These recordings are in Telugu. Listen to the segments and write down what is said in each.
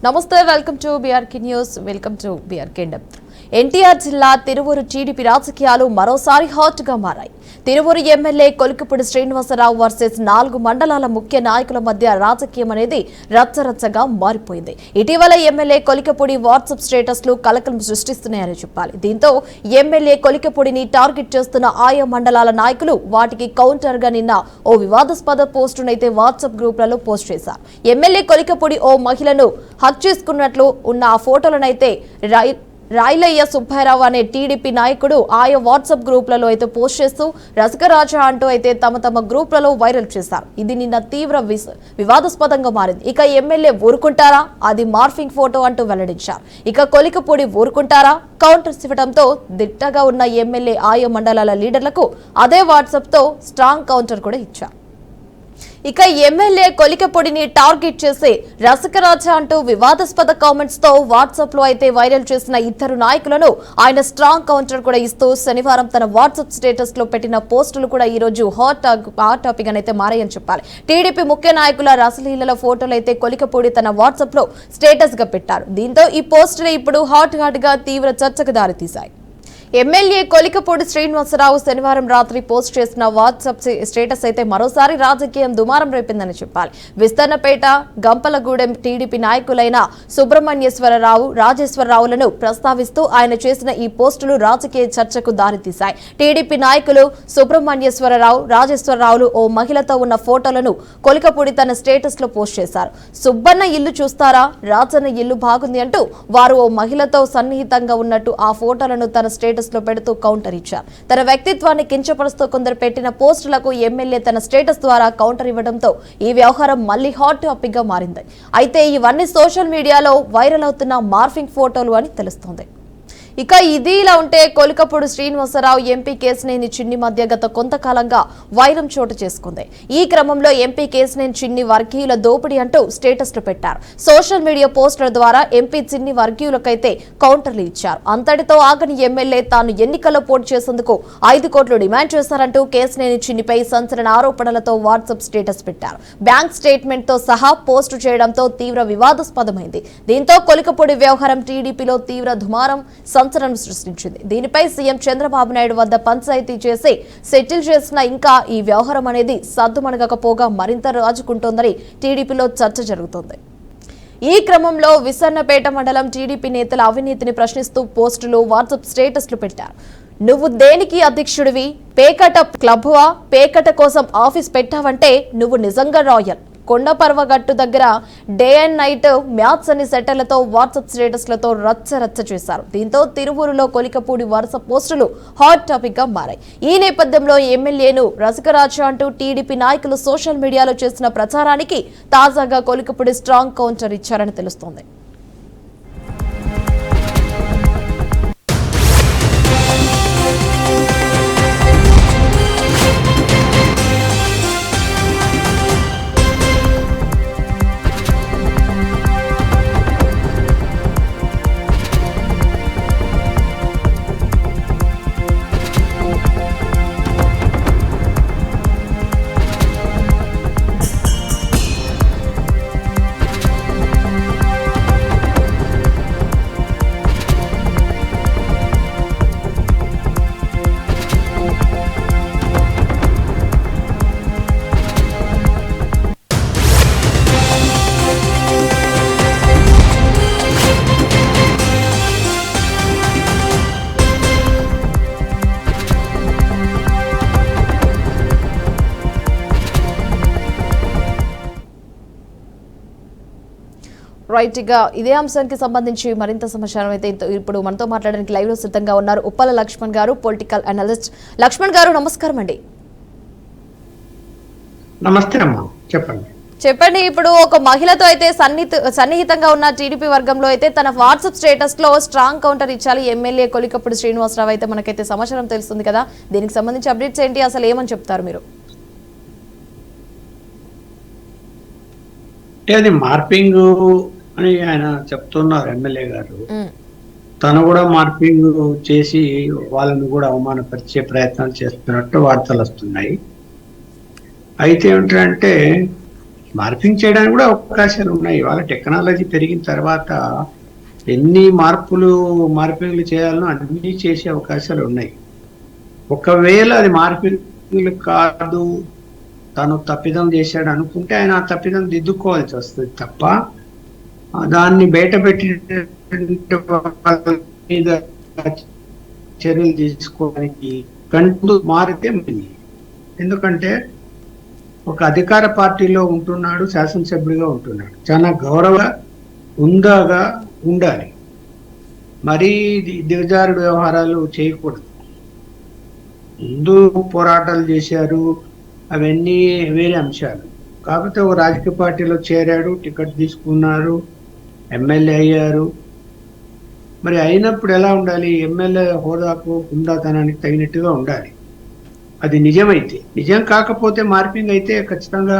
నమస్తే, welcome to BRK news. Welcome to BRK depth. NTR జిల్లా తిరువూరు టీడీపీ రాజకీయాలు మరోసారి హాట్ గా మారాయి. తిరువూరు ఎమ్మెల్యే కొలికిపూడి శ్రీనివాసరావు వర్సెస్ 4 మండలాల ముఖ్య నాయకుల మధ్య రాజకీయం అనేది రచ్చరచ్చగా మారిపోయింది. ఇటీవల ఎమ్మెల్యే కొలికిపూడి వాట్సాప్ స్టేటస్లు కలకలం సృష్టిస్తున్నాయని చెప్పాలి. దీంతో ఎమ్మెల్యే కొలికిపూడిని టార్గెట్ చేస్తున్న ఆయా మండలాల నాయకులు వాటికి కౌంటర్ గా నిన్న ఓ వివాదాస్పద పోస్టునైతే వాట్సాప్ గ్రూపులలో పోస్ట్ చేశారు. ఎమ్మెల్యే కొలికిపూడి ఓ మహిళను హక్ చేసుకున్నట్లు ఉన్న ఆ ఫోటోలనైతే రాయలయ్య సుబ్బారావు అనే టీడీపీ నాయకుడు ఆయా వాట్సాప్ గ్రూపులలో అయితే పోస్ట్ చేస్తూ రసకరాజా అంటూ అయితే తమ గ్రూపులలో వైరల్ చేశారు. ఇది నిన్న తీవ్ర వివాదాస్పదంగా మారింది. ఇక ఎమ్మెల్యే ఊరుకుంటారా, అది మార్ఫింగ్ ఫోటో అంటూ వెల్లడించారు. ఇక కొలికిపూడి ఊరుకుంటారా, కౌంటర్స్ ఇవ్వడంతో దిట్టగా ఉన్న ఎమ్మెల్యే ఆయా మండలాల లీడర్లకు అదే వాట్సాప్ తో స్ట్రాంగ్ కౌంటర్ కూడా ఇచ్చారు. ఇక ఎమ్మెల్యే కొలికిపూడిని టార్గెట్ చేసి రసకరాజా అంటూ వివాదాస్పద కామెంట్స్ తో వాట్సాప్ లో అయితే వైరల్ చేసిన ఇద్దరు నాయకులను ఆయన స్ట్రాంగ్ కౌంటర్ కూడా ఇస్తూ శనివారం తన వాట్సాప్ స్టేటస్ లో పెట్టిన పోస్టులు కూడా ఈ రోజు హాట్ టాపిక్ అయితే మారాయని చెప్పాలి. టీడీపీ ముఖ్య నాయకుల రసలీలల ఫోటోలు అయితే కొలికిపూడి తన వాట్సాప్ లో స్టేటస్ గా పెట్టారు. దీంతో ఈ పోస్టులు ఇప్పుడు హాట్ గా తీవ్ర చర్చకు దారితీశాయి. ఎమ్మెల్యే కొలికిపూడి శ్రీనివాసరావు శనివారం రాత్రి పోస్ట్ చేసిన వాట్సాప్ స్టేటస్ అయితే మరోసారి రాజకీయం దుమారం రేపిందని చెప్పాలి. విస్తరణపేట, గంపలగూడెం టీడీపీ నాయకులైన సుబ్రహ్మణ్యేశ్వరరావు, రాజేశ్వరరావులను ప్రస్తావిస్తూ ఆయన చేసిన ఈ పోస్టులు రాజకీయ చర్చకు దారితీశాయి. టీడీపీ నాయకులు సుబ్రహ్మణ్యేశ్వరరావు, రాజేశ్వరరావులు ఓ మహిళతో ఉన్న ఫోటోలను కొలికిపూడి తన స్టేటస్ లో పోస్ట్ చేశారు. సుబ్బన్న ఇల్లు చూస్తారా, రాజన్న ఇల్లు బాగుంది అంటూ వారు ఓ మహిళతో సన్నిహితంగా ఉన్నట్టు ఆ ఫోటోలను తన స్టేటస్ లో పెడుతూ కౌంటర్ ఇచ్చారు. తన వ్యక్తిత్వాన్ని కించపరుస్తూ కొందరు పెట్టిన పోస్టులకు ఎమ్మెల్యే తన స్టేటస్ ద్వారా కౌంటర్ ఇవ్వడంతో ఈ వ్యవహారం మళ్లీ హాట్ టాపిక్ గా మారింది. అయితే ఇవన్నీ సోషల్ మీడియాలో వైరల్ అవుతున్న మార్ఫింగ్ ఫోటోలు అని తెలుస్తోంది. ఇక ఇది ఇలా ఉంటే కొలికిపూడి శ్రీనివాసరావు ఎంపీ కేశినేని చిన్ని మధ్య గత కొంతకాలంగా వైరం చోటు చేసుకుంది. ఈ క్రమంలో ఎంపీ కేశినేని చిన్ని వర్గీయుల దోపిడీ అంటూ స్టేటస్లు పెట్టారు. సోషల్ మీడియా పోస్టుల ద్వారా ఎంపీ చిన్ని వర్గీయులకైతే కౌంటర్లు ఇచ్చారు. అంతటితో ఆగని ఎమ్మెల్యే తాను ఎన్నికల్లో పోటీ చేసేందుకు 5 కోట్లు డిమాండ్ చేశారంటూ కేశినేని చిన్నిపై సంచలన ఆరోపణలతో వాట్సాప్ స్టేటస్ పెట్టారు. బ్యాంక్ స్టేట్మెంట్ తో సహా పోస్టు చేయడంతో తీవ్ర వివాదాస్పదమైంది. దీంతో కొలికిపూడి వ్యవహారం టీడీపీలో తీవ్ర దుమారం సంచలనం సృష్టించింది. దీనిపై సీఎం చంద్రబాబు నాయుడు వద్ద పంచాయతీ చేసి సెటిల్ చేసిన ఇంకా ఈ వ్యవహారం అనేది సద్దుమణగకపోగా మరింత రాజుకుంటోందని టీడీపీలో చర్చ జరుగుతోంది. ఈ క్రమంలో విసన్నపేట మండలం టీడీపీ నేతల అవినీతిని ప్రశ్నిస్తూ పోస్టులు, వాట్సాప్ స్టేటస్లు పెట్టారు. నువ్వు దేనికి అధ్యక్షుడివి? పేకట క్లబ్వా? పేకట కోసం ఆఫీస్ పెట్టావంటే నువ్వు నిజంగా రాయల్. కొండపర్వగట్టు దగ్గర డే అండ్ నైట్ మ్యాథ్స్ అని సెటర్లతో వాట్సాప్ స్టేటస్లతో రచ్చ చేశారు. దీంతో తిరువూరులో కొలికిపూడి వరుస పోస్టులు హాట్ టాపిక్ గా మారాయి. ఈ నేపథ్యంలో ఎమ్మెల్యేను రసకరాజా అంటూ టీడీపీ నాయకులు సోషల్ మీడియాలో చేసిన ప్రచారానికి తాజాగా కొలికిపూడి స్ట్రాంగ్ కౌంటర్ ఇచ్చారని తెలుస్తోంది. రైట్, ఇక ఇదే అంశానికి సంబంధించి మరింత సమాచారం అయితే ఇప్పుడు మనతో మాట్లాడడానికి లైవ్ లో సిద్ధంగా ఉన్నారు ఉప్పల లక్ష్మణ్ గారు, పొలిటికల్ అనలిస్ట్. లక్ష్మణ్ గారు నమస్కారం అండి. నమస్తే అమ్మా, చెప్పండి. ఇప్పుడు ఒక మహిళతో అయితే సన్నిహితంగా ఉన్న టీడీపీ వర్గంలో అయితే తన వాట్సాప్ స్టేటస్ లో స్ట్రాంగ్ కౌంటర్ ఇచ్చాలి ఎమ్మెల్యే కొలికిపూడి శ్రీనివాసరావు అయితే మనకైతే సమాచారం తెలుస్తుంది కదా, దీనికి సంబంధించి అప్డేట్స్ ఏంటి, అసలు ఏమని చెప్తారు మీరు? అది మార్పింగ్ అని ఆయన చెప్తున్నారు ఎమ్మెల్యే గారు. తను కూడా మార్పింగ్ చేసి వాళ్ళని కూడా అవమానపరిచే ప్రయత్నాలు చేస్తున్నట్టు వార్తలు వస్తున్నాయి. అయితే ఏమిటంటే మార్పింగ్ చేయడానికి కూడా అవకాశాలు ఉన్నాయి. వాళ్ళ టెక్నాలజీ పెరిగిన తర్వాత ఎన్ని మార్పింగ్లు చేయాలనో అన్ని చేసే అవకాశాలు ఉన్నాయి. ఒకవేళ అది మార్పింగ్లు కాదు, తను తప్పిదం చేశాడు అనుకుంటే ఆయన ఆ తప్పిదం దిద్దుకోవాల్సి వస్తుంది తప్ప దాన్ని బయట పెట్టి మీద చర్యలు తీసుకోవడానికి కంటూ మారితే మంచిది. ఎందుకంటే ఒక అధికార పార్టీలో ఉంటున్నాడు, శాసనసభ్యుడిగా ఉంటున్నాడు, చాలా గౌరవ ఉందాగా ఉండాలి. మరీ దిగజారుడు వ్యవహారాలు చేయకూడదు. ముందు పోరాటాలు చేశారు, అవన్నీ వేరే అంశాలు. కాకపోతే ఒక రాజకీయ పార్టీలో చేరాడు, టికెట్ తీసుకున్నారు, ఎమ్మెల్యే అయ్యారు. మరి అయినప్పుడు ఎలా ఉండాలి? ఎమ్మెల్యే హోదాకు హుందాతనానికి తగినట్టుగా ఉండాలి. అది నిజమైతే. నిజం కాకపోతే మార్పింగ్ అయితే ఖచ్చితంగా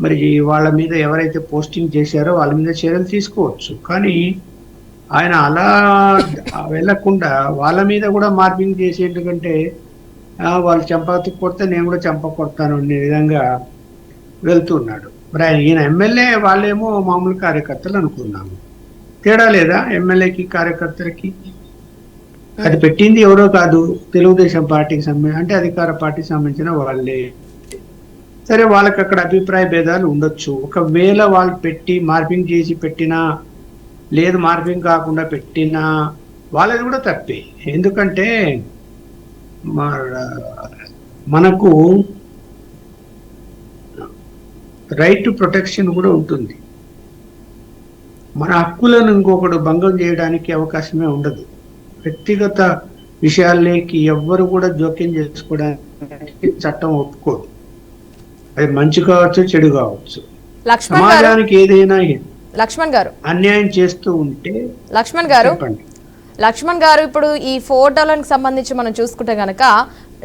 మరి వాళ్ళ మీద ఎవరైతే పోస్టింగ్ చేశారో వాళ్ళ మీద చర్యలు తీసుకోవచ్చు. కానీ ఆయన అలా వెళ్లకుండా వాళ్ళ మీద కూడా మార్పింగ్ చేసి, ఎందుకంటే వాళ్ళు చంప కొడితే నేను కూడా చంప కొడతాను అనే విధంగా వెళ్తున్నాడు. మరి ఈయన ఎమ్మెల్యే, వాళ్ళేమో మామూలు కార్యకర్తలు అనుకున్నాము. తేడా లేదా ఎమ్మెల్యేకి కార్యకర్తలకి? అది పెట్టింది ఎవరో కాదు, తెలుగుదేశం పార్టీకి సంబంధించి, అంటే అధికార పార్టీకి సంబంధించిన వాళ్ళే. సరే, వాళ్ళకి అక్కడ అభిప్రాయ భేదాలు ఉండొచ్చు. ఒకవేళ వాళ్ళు పెట్టి మార్పింగ్ చేసి పెట్టినా, లేదు మార్పింగ్ కాకుండా పెట్టినా వాళ్ళది కూడా తప్పే. ఎందుకంటే మనకు రైట్ టు ప్రొటెక్షన్ కూడా ఉంటుంది. మన హక్కులను ఇంకొకడు భంగం చేయడానికి అవకాశమే ఉండదు. వ్యక్తిగత విషయాల్లోకి ఎవ్వరు కూడా జోక్యం చేసుకోవడానికి చట్టం ఒప్పుకోదు. అది మంచి కావచ్చు, చెడు కావచ్చు. సమాజానికి ఏదైనా లక్ష్మణ్ గారు అన్యాయం చేస్తూ ఉంటే లక్ష్మణ్ గారు ఇప్పుడు ఈ ఫోటోలకు సంబంధించి మనం చూసుకుంటే గనక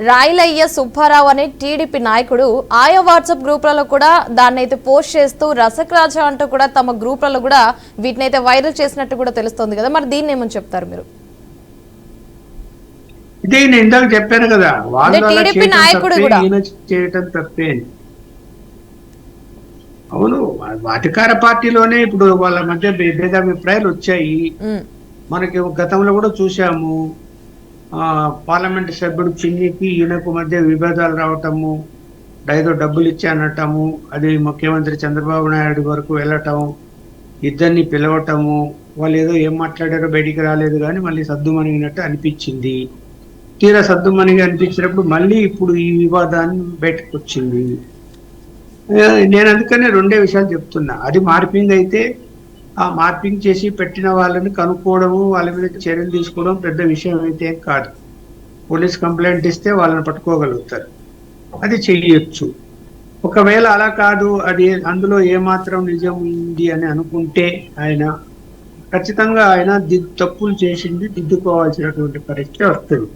రాయలయ్య సుబ్బారావు అనే టీడీపీ నాయకుడు ఆయా వాట్సాప్ గ్రూపులలో కూడా దాన్ని అయితే పోస్ట్ చేస్తూ రసక్రాజ అంటూ కూడా తమ గ్రూపులలో కూడా వీటిని అయితే వైరల్ చేసినట్టు కూడా తెలుస్తోంది కదా. మరి దీన్ని ఏమని చెప్తారు మీరు? ఇదే నేను ఇందాక చెప్పాను కదా, టీడీపీ నాయకుడు కూడా చేయటం తప్పే. అవును, అధికార పార్టీలోనే ఇప్పుడు వాళ్ళ మధ్య భేదాభిప్రాయాలు వచ్చాయి. మనకి గతంలో కూడా చూసాము, పార్లమెంట్ సభ్యుడు పిన్నికి ఈయనకు మధ్య విభేదాలు రావటము, ఏదో డబ్బులు ఇచ్చి అనటము, అది ముఖ్యమంత్రి చంద్రబాబు నాయుడు వరకు వెళ్ళటం, ఇద్దరిని పిలవటము. వాళ్ళు ఏదో ఏం మాట్లాడారో బయటికి రాలేదు, కానీ మళ్ళీ సద్దుమణిగినట్టు అనిపించింది. తీరా సద్దుమణిగా అనిపించినప్పుడు మళ్ళీ ఇప్పుడు ఈ వివాదాన్ని బయటకు వచ్చింది. నేను అందుకనే రెండే విషయాలు చెప్తున్నా. అది మార్పింగ్ అయితే ఆ మార్పింగ్ చేసి పెట్టిన వాళ్ళని కనుక్కోవడము, వాళ్ళ మీద చర్యలు తీసుకోవడం పెద్ద విషయం అయితే కాదు. పోలీస్ కంప్లైంట్ ఇస్తే వాళ్ళని పట్టుకోగలుగుతారు, అది చెయ్యొచ్చు. ఒకవేళ అలా కాదు, అది అందులో ఏమాత్రం నిజం ఉంది అని అనుకుంటే ఆయన ఖచ్చితంగా తప్పులు చేసింది దిద్దుకోవాల్సినటువంటి పరిస్థితి వస్తుంది.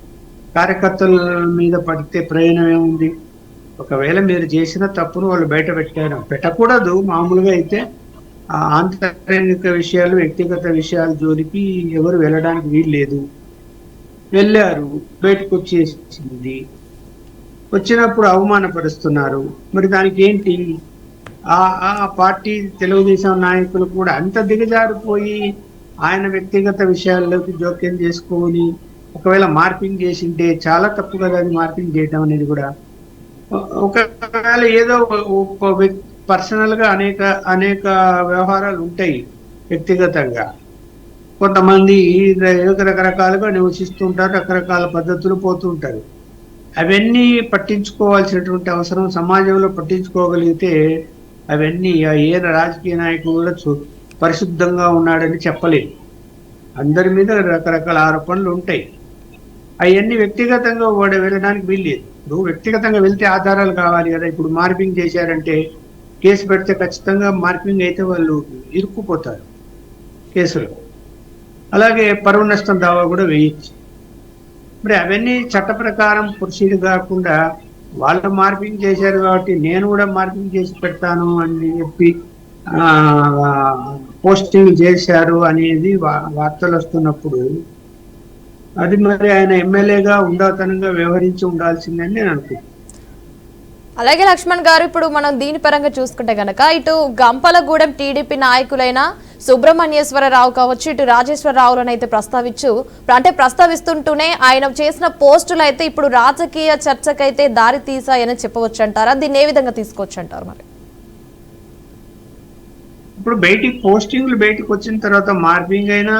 కార్యకర్తల మీద పడితే ప్రయోజనం ఏముంది? ఒకవేళ మీరు చేసిన తప్పును వాళ్ళు బయట పెట్టకూడదు. మామూలుగా అయితే ఆంతరంగిక విషయాలు, వ్యక్తిగత విషయాల జోలికి ఎవరు వెళ్ళడానికి వీలు లేదు. వెళ్ళారు, బయటకు వచ్చేసింది. వచ్చినప్పుడు అవమానపరుస్తున్నారు. మరి దానికి ఏంటి? ఆ పార్టీ తెలుగుదేశం నాయకులు కూడా అంత దిగజారిపోయి ఆయన వ్యక్తిగత విషయాల్లోకి జోక్యం చేసుకొని ఒకవేళ మార్పింగ్ చేసింటే చాలా తప్పు కదా అది. మార్పింగ్ చేయడం అనేది కూడా ఒకవేళ ఏదో పర్సనల్ గా అనేక వ్యవహారాలు ఉంటాయి. వ్యక్తిగతంగా కొంతమంది రకరకాలుగా నివసిస్తుంటారు, రకరకాల పద్ధతులు పోతుంటారు. అవన్నీ పట్టించుకోవాల్సినటువంటి అవసరం సమాజంలో పట్టించుకోగలిగితే అవన్నీ ఏ రాజకీయ నాయకుడు కూడా పరిశుద్ధంగా ఉన్నాడని చెప్పలేదు. అందరి మీద రకరకాల ఆరోపణలు ఉంటాయి. అవన్నీ వ్యక్తిగతంగా వెళ్ళడానికి వీల్లేదు. ఇప్పుడు వ్యక్తిగతంగా వెళ్తే ఆధారాలు కావాలి కదా. ఇప్పుడు మార్పింగ్ చేశారంటే కేసు పెడితే ఖచ్చితంగా మార్పింగ్ అయితే వాళ్ళు ఇరుక్కుపోతారు కేసులో. అలాగే పరువు నష్టం దావా కూడా వేయచ్చు. మరి అవన్నీ చట్ట ప్రకారం ప్రొసీడ్ కాకుండా వాళ్ళు మార్పింగ్ చేశారు కాబట్టి నేను కూడా మార్పింగ్ చేసి పెడతాను అని చెప్పి పోస్టింగ్ చేశారు అనేది వార్తలు వస్తున్నప్పుడు అది మరి ఆయన ఎమ్మెల్యేగా ఉండాతనంగా వ్యవహరించి ఉండాల్సిందని నేను అనుకుంటున్నాను. అలాగే లక్ష్మణ్ గారు, ఇప్పుడు మనం దీని పరంగా చూసుకుంటే గనక ఇటు గంపలగూడెం టీడీపీ నాయకులైన సుబ్రహ్మణ్యేశ్వరరావు కావచ్చు, ఇటు రాజేశ్వరరావులను అయితే ప్రస్తావిస్తుంటూనే ఆయన చేసిన పోస్టులు అయితే ఇప్పుడు రాజకీయ చర్చకైతే దారి తీసాయని చెప్పవచ్చు అంటారా? దీన్ని ఏ విధంగా తీసుకోవచ్చు అంటారు? మరి ఇప్పుడు పోస్టింగ్లు బయటకు వచ్చిన తర్వాత మార్పింగ్ అయినా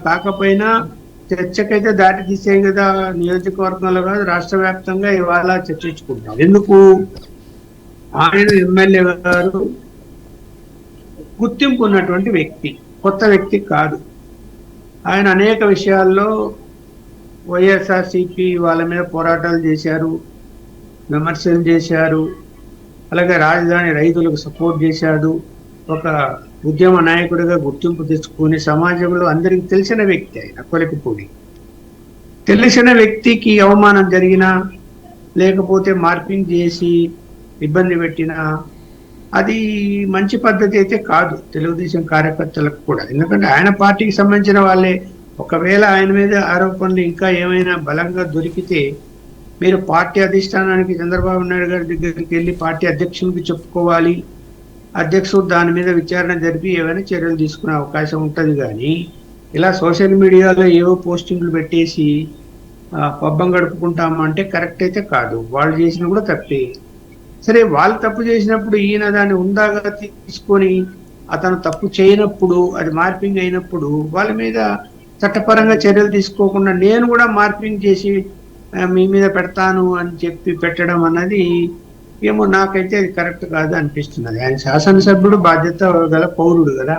కాకపోయినా చర్చకైతే దారి తీసాయి కదా. నియోజకవర్గంలో కాదు, రాష్ట్ర వ్యాప్తంగా ఇవాళ చర్చించుకుంటాం. ఎందుకు? ఆయన ఎమ్మెల్యే గారు గుర్తింపు ఉన్నటువంటి వ్యక్తి, కొత్త వ్యక్తి కాదు. ఆయన అనేక విషయాల్లో వైఎస్ఆర్సీపీ వాళ్ళ మీద పోరాటాలు చేశారు, విమర్శలు చేశారు. అలాగే రాజధాని రైతులకు సపోర్ట్ చేశాడు. ఒక ఉద్యమ నాయకుడిగా గుర్తింపు తెచ్చుకుని సమాజంలో అందరికి తెలిసిన వ్యక్తి ఆయన కొలికిపూడి. తెలిసిన వ్యక్తికి అవమానం జరిగినా, లేకపోతే మార్పింగ్ చేసి ఇబ్బంది పెట్టినా అది మంచి పద్ధతి అయితే కాదు తెలుగుదేశం కార్యకర్తలకు కూడా. ఎందుకంటే ఆయన పార్టీకి సంబంధించిన వాళ్ళే. ఒకవేళ ఆయన మీద ఆరోపణలు ఇంకా ఏమైనా బలంగా దొరికితే మీరు పార్టీ అధిష్టానానికి చంద్రబాబు నాయుడు గారి దగ్గరికి వెళ్ళి పార్టీ అధ్యక్షునికి చెప్పుకోవాలి. అధ్యక్షుడు దాని మీద విచారణ జరిపి ఏమైనా చర్యలు తీసుకునే అవకాశం ఉంటుంది. కానీ ఇలా సోషల్ మీడియాలో ఏవో పోస్టింగ్లు పెట్టేసి పబ్బం గడుపుకుంటామంటే కరెక్ట్ అయితే కాదు. వాళ్ళు చేసిన కూడా తప్పే. సరే, వాళ్ళు తప్పు చేసినప్పుడు ఈయన దాన్ని ఉందాగా తీసుకొని అతను తప్పు చేయనప్పుడు, అది మార్పింగ్ అయినప్పుడు వాళ్ళ మీద చట్టపరంగా చర్యలు తీసుకోకుండా నేను కూడా మార్పింగ్ చేసి మీ మీద పెడతాను అని చెప్పి పెట్టడం అన్నది ఏమో నాకైతే అది కరెక్ట్ కాదు అనిపిస్తున్నది. ఆయన శాసనసభ్యుడు, బాధ్యత గల పౌరుడు కదా.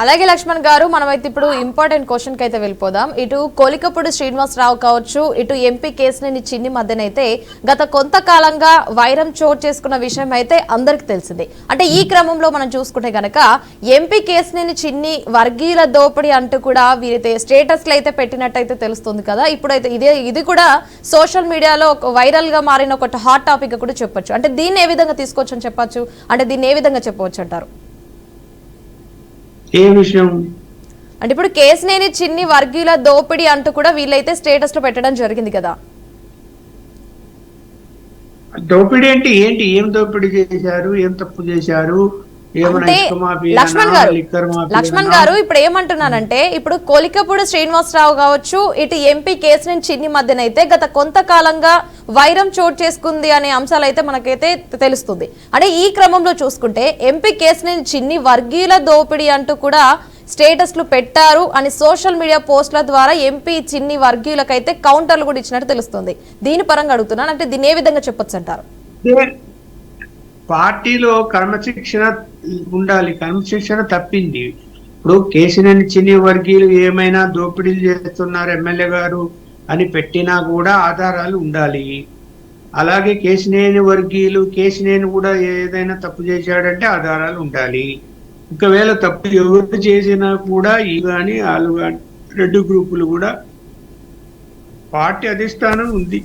అలాగే లక్ష్మణ్ గారు, మనమైతే ఇప్పుడు ఇంపార్టెంట్ క్వశ్చన్ కి అయితే వెళ్ళిపోదాం. ఇటు కొలికపూడి శ్రీనివాసరావు కావచ్చు, ఇటు ఎంపీ కేసినేని చిన్ని మధ్యనైతే గత కొంతకాలంగా వైరం చోటు చేసుకున్న విషయం అయితే అందరికి తెలిసింది. అంటే ఈ క్రమంలో మనం చూసుకుంటే గనక ఎంపీ కేసినేని చిన్ని వర్గీయుల దోపిడీ అంటూ కూడా వీరైతే స్టేటస్లు అయితే పెట్టినట్టయితే తెలుస్తుంది కదా. ఇప్పుడైతే ఇది కూడా సోషల్ మీడియాలో ఒక వైరల్ గా మారిన ఒక హాట్ టాపిక్ కూడా చెప్పొచ్చు. అంటే దీన్ని ఏ విధంగా తీసుకోవచ్చు అని చెప్పొచ్చు? అంటే దీన్ని ఏ విధంగా చెప్పవచ్చు అంటారు? ఏ విషయం అంటే ఇప్పుడు కేసినేని చిన్ని వర్గీయుల దోపిడీ అంటూ కూడా వీళ్ళైతే స్టేటస్ లో పెట్టడం జరిగింది కదా. దోపిడీ అంటే ఏంటి? ఏం దోపిడీ చేశారు? ఏం తప్పు చేశారు? లక్ష్మణ్ గారు, ఇప్పుడు ఏమంటున్నానంటే ఇప్పుడు కొలికపూడి శ్రీనివాసరావు కావచ్చు, ఇటు ఎంపీ కేసినేని చిన్ని మధ్యనైతే గత కొంతకాలంగా వైరం చోటు చేసుకుంది అనే అంశాలు అయితే మనకైతే తెలుస్తుంది. అంటే ఈ క్రమంలో చూసుకుంటే ఎంపీ కేసినేని చిన్ని వర్గీయుల దోపిడీ అంటూ కూడా స్టేటస్లు పెట్టారు అని సోషల్ మీడియా పోస్టుల ద్వారా ఎంపీ చిన్ని వర్గీయులకైతే కౌంటర్లు కూడా ఇచ్చినట్టు తెలుస్తుంది. దీని పరంగా అడుగుతున్నాను, అంటే దీన్ని ఏ విధంగా చెప్పొచ్చు అంటారు? పార్టీలో క్రమశిక్షణ ఉండాలి. క్రమశిక్షణ తప్పింది. ఇప్పుడు కేసినేని చిన్ని వర్గీయులు ఏమైనా దోపిడీలు చేస్తున్నారు ఎమ్మెల్యే గారు అని పెట్టినా కూడా ఆధారాలు ఉండాలి. అలాగే కేసినేని వర్గీయులు, కేసినేని కూడా ఏదైనా తప్పు చేశాడంటే ఆధారాలు ఉండాలి. ఒకవేళ తప్పు ఎవరు చేసినా కూడా ఈ కానీ వాళ్ళు కానీ రెండు గ్రూపులు కూడా పార్టీ అధిష్టానం ఉంది,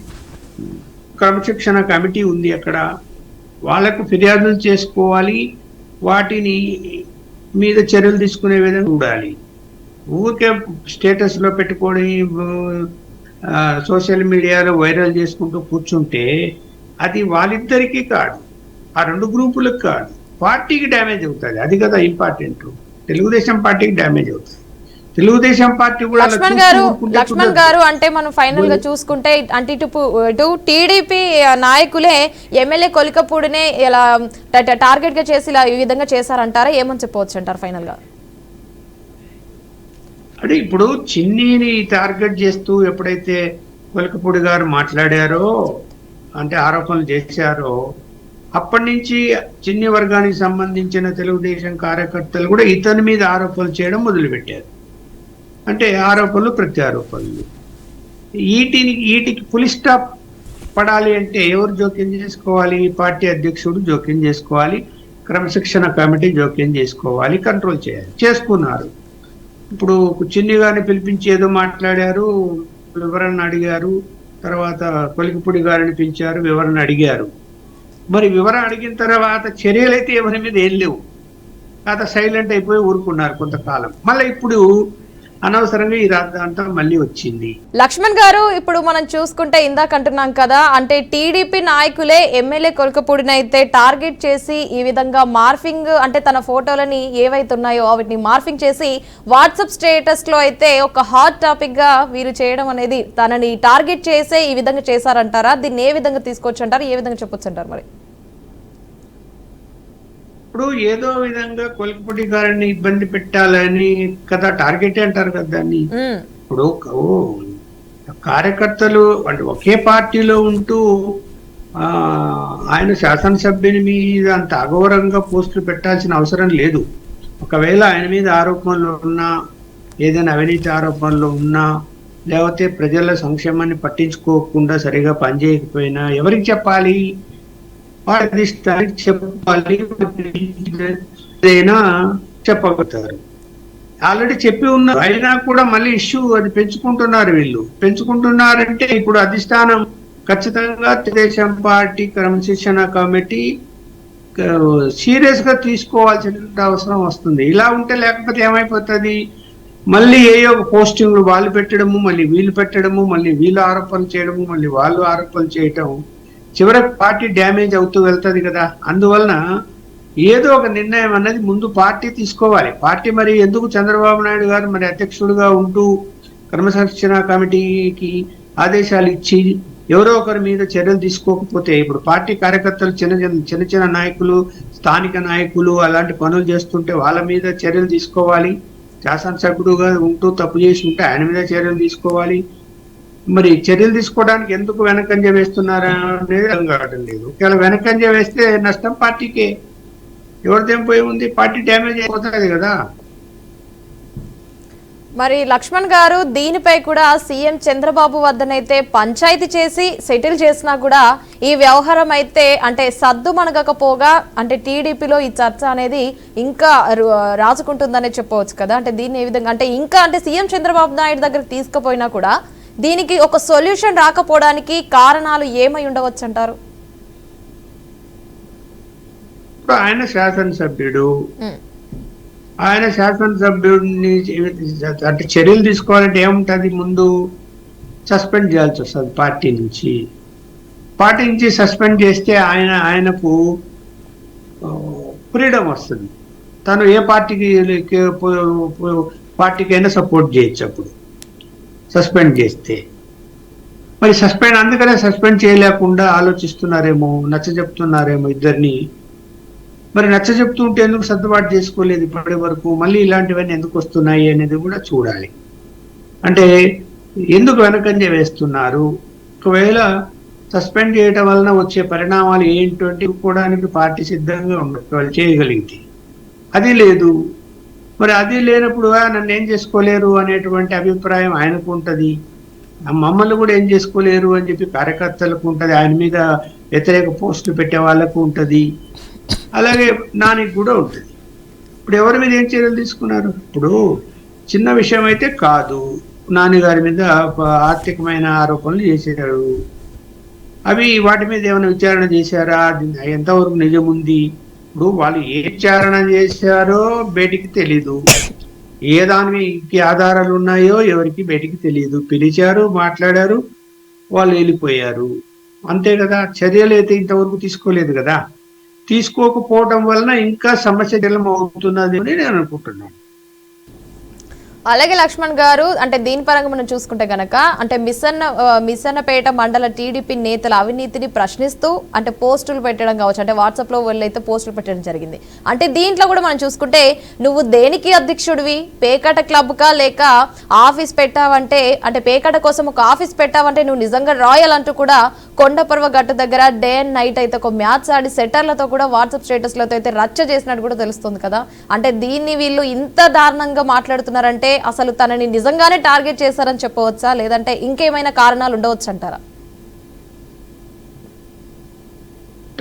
క్రమశిక్షణ కమిటీ ఉంది. అక్కడ వాళ్ళకు ఫిర్యాదులు చేసుకోవాలి, వాటిని మీద చర్యలు తీసుకునే విధంగా ఉండాలి. ఊరికే స్టేటస్లో పెట్టుకొని సోషల్ మీడియాలో వైరల్ చేసుకుంటూ కూర్చుంటే అది వాళ్ళిద్దరికీ కాదు, ఆ రెండు గ్రూపులకు కాదు, పార్టీకి డ్యామేజ్ అవుతుంది. అది కదా ఇంపార్టెంట్. తెలుగుదేశం పార్టీకి డ్యామేజ్ అవుతుంది. తెలుగుదేశం పార్టీ కూడా లక్ష్మణ్ గారు, అంటే మనం ఫైనల్ గా చూసుకుంటే అంటే ఇటు టీడీపీ నాయకులే ఎమ్మెల్యే కొలికపూడినే ఇలా టార్గెట్ గా చేసి ఇలా ఈ విధంగా చేశారంటారా? ఏమని చెప్పవచ్చు అంటారు ఫైనల్ గా? అంటే ఇప్పుడు చిన్నీని టార్గెట్ చేస్తూ ఎప్పుడైతే కొలికపూడి గారు మాట్లాడారో, అంటే ఆరోపణలు చేశారో, అప్పటి నుంచి చిన్ని వర్గానికి సంబంధించిన తెలుగుదేశం కార్యకర్తలు కూడా ఇతని మీద ఆరోపణలు చేయడం మొదలుపెట్టారు. అంటే ఆరోపణలు ప్రత్యారోపణలు. వీటికి ఫుల్ స్టాప్ పడాలి అంటే ఎవరు జోక్యం చేసుకోవాలి? పార్టీ అధ్యక్షుడు జోక్యం చేసుకోవాలి, క్రమశిక్షణ కమిటీ జోక్యం చేసుకోవాలి, కంట్రోల్ చేయాలి. చేసుకున్నారు. ఇప్పుడు చిన్ని గారిని పిలిపించి ఏదో మాట్లాడారు, వివరణ అడిగారు. తర్వాత కొలికపూడి గారిని పిలిచారు, వివరణ అడిగారు. మరి వివరణ అడిగిన తర్వాత చర్యలు అయితే ఎవరి మీద ఏం లేవు. కాస్త సైలెంట్ అయిపోయి ఊరుకున్నారు కొంతకాలం. మళ్ళీ ఇప్పుడు అనవసరంగా ఈ రాద్ధాంతం మళ్ళీ వచ్చింది. లక్ష్మణ్ గారు, ఇప్పుడు మనం చూసుకుంటే ఇందాక అంటున్నాం కదా, అంటే టీడీపీ నాయకులే ఎమ్మెల్యే కొలకపూడిని అయితే టార్గెట్ చేసి ఈ విధంగా మార్ఫింగ్, అంటే తన ఫోటోలని ఏవైతే ఉన్నాయో వాటిని మార్ఫింగ్ చేసి వాట్సాప్ స్టేటస్ లో అయితే ఒక హాట్ టాపిక్ గా వీరు చేయడం అనేది, తనని టార్గెట్ చేసే ఈ విధంగా చేశారంటారా? దీన్ని ఏ విధంగా తీసుకోవచ్చు అంటారు, ఏ విధంగా చెప్పొచ్చు అంటారు? మరి ఇప్పుడు ఏదో విధంగా కొలికపూడి గారిని ఇబ్బంది పెట్టాలని కదా టార్గెట్ అంటారు కదా దాన్ని. ఇప్పుడు కార్యకర్తలు అంటే ఒకే పార్టీలో ఉంటూ ఆయన శాసనసభ్యుని మీద అంత అఘోరంగా పోస్టులు పెట్టాల్సిన అవసరం లేదు. ఒకవేళ ఆయన మీద ఆరోపణలు ఉన్నా, ఏదైనా అవినీతి ఆరోపణలు ఉన్నా, లేకపోతే ప్రజల సంక్షేమాన్ని పట్టించుకోకుండా సరిగా పనిచేయకపోయినా ఎవరికి చెప్పాలి? వాడి చెప్పాలి, చెప్పగలుగుతారు. ఆల్రెడీ చెప్పి ఉన్నారు, అయినా కూడా మళ్ళీ ఇష్యూ అది పెంచుకుంటున్నారు. వీళ్ళు పెంచుకుంటున్నారంటే ఇప్పుడు అధిష్టానం ఖచ్చితంగా తెలుగుదేశం పార్టీ క్రమశిక్షణ కమిటీ సీరియస్ గా తీసుకోవాల్సిన అవసరం వస్తుంది. ఇలా ఉంటే లేకపోతే ఏమైపోతుంది, మళ్ళీ ఏయో పోస్టింగ్లు వాళ్ళు పెట్టడము, మళ్ళీ వీళ్ళు పెట్టడము, మళ్ళీ వీళ్ళు ఆరోపణలు చేయడము, మళ్ళీ వాళ్ళు ఆరోపణలు చేయటం, చివరికి పార్టీ డ్యామేజ్ అవుతూ వెళ్తుంది కదా. అందువలన ఏదో ఒక నిర్ణయం అన్నది ముందు పార్టీ తీసుకోవాలి. పార్టీ మరి ఎందుకు చంద్రబాబు నాయుడు గారు మరి అధ్యక్షుడుగా ఉంటూ క్రమశిక్షణ కమిటీకి ఆదేశాలు ఇచ్చి ఎవరో ఒకరి మీద చర్యలు తీసుకోకపోతే, ఇప్పుడు పార్టీ కార్యకర్తలు చిన్న చిన్న నాయకులు, స్థానిక నాయకులు అలాంటి పనులు చేస్తుంటే వాళ్ళ మీద చర్యలు తీసుకోవాలి. శాసనసభ్యుడుగా ఉంటూ తప్పు చేసి ఉంటే ఆయన మీద చర్యలు తీసుకోవాలి. మరి చర్యలు తీసుకోవడానికి ఎందుకు వెనకంజ వేస్తున్నారా అనేది అర్థం కావడం లేదు. ఒకవేళ వెనకంజ వేస్తే నష్టం పార్టీకే, ఎవరిదేం పోయి ఉంది, పార్టీ డ్యామేజ్ అయిపోతుంది కదా. మరి లక్ష్మణ్ గారు, దీనిపై కూడా సీఎం చంద్రబాబు వద్దనైతే పంచాయతీ చేసి సెటిల్ చేసినా కూడా ఈ వ్యవహారం అయితే అంటే సద్దు మనగకపోగా, అంటే టీడీపీలో ఈ చర్చ అనేది ఇంకా రాజుకుంటుందనే చెప్పవచ్చు కదా. అంటే దీన్ని ఏ విధంగా, అంటే ఇంకా అంటే సీఎం చంద్రబాబు నాయుడు దగ్గరికి తీసుకుపోయినా కూడా దీనికి ఒక సొల్యూషన్ రాకపోవడానికి కారణాలు ఏమై ఉండవచ్చు అంటారు? ఆయన శాసనసభ్యుడు, ఆయన శాసనసభ్యుడిని అంటే చర్యలు తీసుకోవాలంటే ఏముంటుంది, ముందు సస్పెండ్ చేయాల్సి వస్తుంది పార్టీ నుంచి సస్పెండ్ చేస్తే ఆయనకు ఫ్రీడమ్ వస్తుంది. తను ఏ పార్టీకైనా సపోర్ట్ చేయొచ్చు అప్పుడు సస్పెండ్ చేస్తే. మరి అందుకనే సస్పెండ్ చేయలేకుండా ఆలోచిస్తున్నారేమో, నచ్చజెప్తున్నారేమో ఇద్దరిని. మరి నచ్చజెప్తుంటే ఎందుకు సర్దుబాటు చేసుకోలేదు ఇప్పటి వరకు, మళ్ళీ ఇలాంటివన్నీ ఎందుకు వస్తున్నాయి అనేది కూడా చూడాలి. అంటే ఎందుకు వెనకంజ వేస్తున్నారు, ఒకవేళ సస్పెండ్ చేయడం వలన వచ్చే పరిణామాలు ఏంటంటే కోవడానికి పార్టీ సిద్ధంగా ఉండదు వాళ్ళు చేయగలిగితే. అది లేదు. మరి అది లేనప్పుడు నన్ను ఏం చేసుకోలేరు అనేటువంటి అభిప్రాయం ఆయనకు ఉంటుంది, మమ్మల్ని కూడా ఏం చేసుకోలేరు అని చెప్పి కార్యకర్తలకు ఉంటుంది, ఆయన మీద వ్యతిరేక పోస్టులు పెట్టే వాళ్ళకు ఉంటుంది, అలాగే నానికి కూడా ఉంటుంది. ఇప్పుడు ఎవరి మీద ఏం చర్యలు తీసుకున్నారు? ఇప్పుడు చిన్న విషయం అయితే కాదు, నాన్నగారి మీద ఆర్థికమైన ఆరోపణలు చేశారు, వాటి మీద ఏమైనా విచారణ చేశారా, ఎంతవరకు నిజం ఉంది? ఇప్పుడు వాళ్ళు ఏ విచారణ చేశారో బయటికి తెలీదు, ఏ దానికి ఆధారాలు ఉన్నాయో ఎవరికి బయటికి తెలియదు. పిలిచారు, మాట్లాడారు, వాళ్ళు వెళ్ళిపోయారు, అంతే కదా. చర్యలు అయితే ఇంతవరకు తీసుకోలేదు కదా. తీసుకోకపోవడం వలన ఇంకా సమస్య జలం అవుతున్నది అని నేను అనుకుంటున్నాను. అలాగే లక్ష్మణ్ గారు, అంటే దీని పరంగా మనం చూసుకుంటే గనక, అంటే మిస్సన్నపేట మండల టీడీపీ నేతల అవినీతిని ప్రశ్నిస్తూ అంటే పోస్టులు పెట్టడం కావచ్చు, అంటే వాట్సాప్ లో వెళ్ళైతే పోస్టులు పెట్టడం జరిగింది. అంటే దీంట్లో కూడా మనం చూసుకుంటే, నువ్వు దేనికి అధ్యక్షుడివి, పేకాట క్లబ్ కా లేక ఆఫీస్ పెట్టావంటే, అంటే పేకాట కోసం ఒక ఆఫీస్ పెట్టావంటే నువ్వు నిజంగా రాయల్ అంటూ కూడా కొండపర్వ గట్టు దగ్గర డే అండ్ నైట్ అయితే ఒక మ్యాచ్ ఆడి సెటర్లతో కూడా వాట్సాప్ స్టేటస్లతో అయితే రచ్చ చేసినట్టు కూడా తెలుస్తుంది కదా. అంటే దీన్ని వీళ్ళు ఇంత దారుణంగా మాట్లాడుతున్నారంటే అసలు తనని నిజంగానే టార్గెట్ చేశారని చెప్పవచ్చా, లేదంటే ఇంకేమైనా కారణాలు ఉండవచ్చు అంటారా?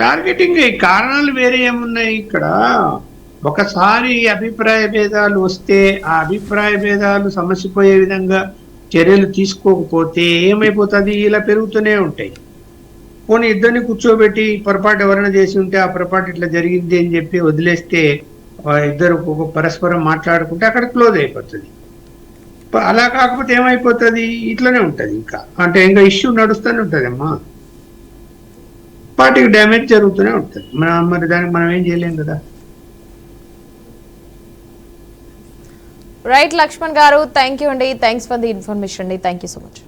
టార్గెటింగ్ కారణాలు వేరే ఏమున్నాయి ఇక్కడ. ఒకసారి అభిప్రాయ భేదాలు వస్తే ఆ అభిప్రాయ భేదాలు సమసిపోయే విధంగా చర్యలు తీసుకోకపోతే ఏమైపోతుంది, ఇలా పెరుగుతూనే ఉంటాయి. పోనీ ఇద్దరిని కూర్చోబెట్టి పొరపాటు ఎవరైనా చేసి ఉంటే ఆ పొరపాటు ఇట్లా జరిగింది అని చెప్పి వదిలేస్తే ఇద్దరు పరస్పరం మాట్లాడుకుంటే అక్కడ క్లోజ్ అయిపోతుంది. అలా కాకపోతే ఏమైపోతుంది, ఇట్లనే ఉంటది ఇంకా, అంటే ఇంకా ఇష్యూ నడుస్తూనే ఉంటది అమ్మా, పార్టీకి డ్యామేజ్ జరుగుతూనే ఉంటుంది. మరి దానికి మనం ఏం చేయలేం కదా. రైట్ లక్ష్మణ్ గారు, థ్యాంక్ యూ అండి, థ్యాంక్స్ ఫర్ ది ఇన్ఫర్మేషన్ అండి, థ్యాంక్ యూ సో మచ్.